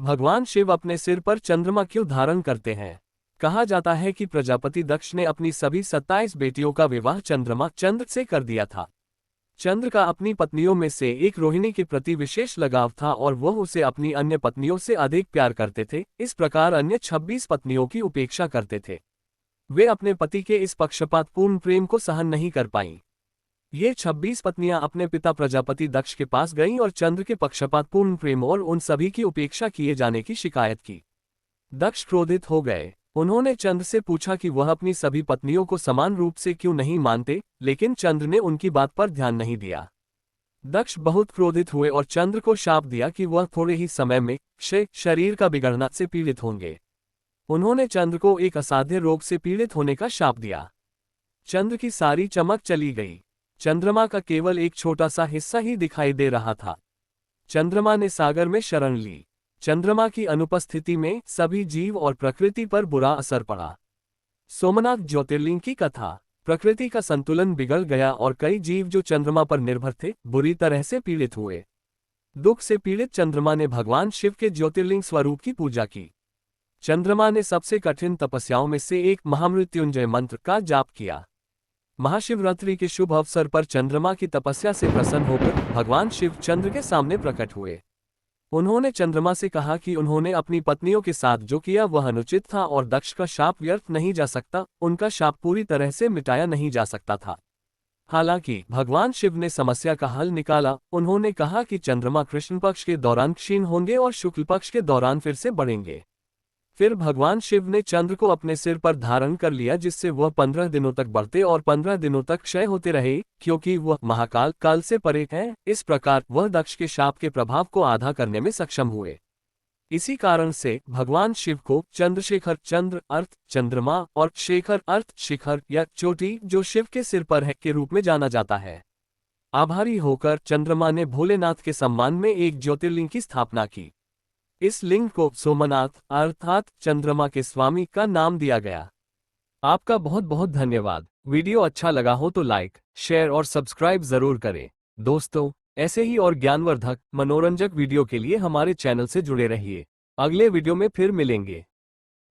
भगवान शिव अपने सिर पर चंद्रमा क्यों धारण करते हैं? कहा जाता है कि प्रजापति दक्ष ने अपनी सभी 27 बेटियों का विवाह चंद्रमा चंद्र से कर दिया था। चंद्र का अपनी पत्नियों में से एक रोहिणी के प्रति विशेष लगाव था और वह उसे अपनी अन्य पत्नियों से अधिक प्यार करते थे। इस प्रकार अन्य 26 पत्नियों की उपेक्षा करते थे। वे अपने पति के इस पक्षपातपूर्ण प्रेम को सहन नहीं कर पाईं। ये 26 पत्नियां अपने पिता प्रजापति दक्ष के पास गईं और चंद्र के पक्षपातपूर्ण प्रेम और उन सभी की उपेक्षा किए जाने की शिकायत की। दक्ष क्रोधित हो गए। उन्होंने चंद्र से पूछा कि वह अपनी सभी पत्नियों को समान रूप से क्यों नहीं मानते, लेकिन चंद्र ने उनकी बात पर ध्यान नहीं दिया। दक्ष बहुत क्रोधित हुए और चंद्र को शाप दिया कि वह थोड़े ही समय में क्षय शरीर का बिगड़ना से पीड़ित होंगे। उन्होंने चंद्र को एक असाध्य रोग से पीड़ित होने का शाप दिया। चंद्र की सारी चमक चली गई। चंद्रमा का केवल एक छोटा सा हिस्सा ही दिखाई दे रहा था। चंद्रमा ने सागर में शरण ली। चंद्रमा की अनुपस्थिति में सभी जीव और प्रकृति पर बुरा असर पड़ा। सोमनाथ ज्योतिर्लिंग की कथा। प्रकृति का संतुलन बिगड़ गया और कई जीव जो चंद्रमा पर निर्भर थे बुरी तरह से पीड़ित हुए। दुख से पीड़ित चंद्रमा ने भगवान शिव के ज्योतिर्लिंग स्वरूप की पूजा की। चंद्रमा ने सबसे कठिन तपस्याओं में से एक महामृत्युंजय मंत्र का जाप किया। महाशिवरात्रि के शुभ अवसर पर चंद्रमा की तपस्या से प्रसन्न होकर भगवान शिव चंद्र के सामने प्रकट हुए। उन्होंने चंद्रमा से कहा कि उन्होंने अपनी पत्नियों के साथ जो किया वह अनुचित था और दक्ष का शाप व्यर्थ नहीं जा सकता, उनका शाप पूरी तरह से मिटाया नहीं जा सकता था। हालांकि भगवान शिव ने समस्या का हल निकाला। उन्होंने कहा कि चंद्रमा कृष्ण पक्ष के दौरान क्षीण होंगे और शुक्ल पक्ष के दौरान फिर से बढ़ेंगे। फिर भगवान शिव ने चंद्र को अपने सिर पर धारण कर लिया, जिससे वह 15 दिनों तक बढ़ते और 15 दिनों तक क्षय होते रहे, क्योंकि वह महाकाल काल से परे है। इस प्रकार वह दक्ष के शाप के प्रभाव को आधा करने में सक्षम हुए। इसी कारण से भगवान शिव को चंद्रशेखर, चंद्र अर्थ चंद्रमा और शेखर अर्थ शिखर या चोटी जो शिव के सिर पर है के रूप में जाना जाता है। आभारी होकर चंद्रमा ने भोलेनाथ के सम्मान में एक ज्योतिर्लिंग की स्थापना की। इस लिंग को सोमनाथ अर्थात चंद्रमा के स्वामी का नाम दिया गया। आपका बहुत बहुत धन्यवाद। वीडियो अच्छा लगा हो तो लाइक, शेयर और सब्सक्राइब जरूर करें। दोस्तों, ऐसे ही और ज्ञानवर्धक मनोरंजक वीडियो के लिए हमारे चैनल से जुड़े रहिए। अगले वीडियो में फिर मिलेंगे।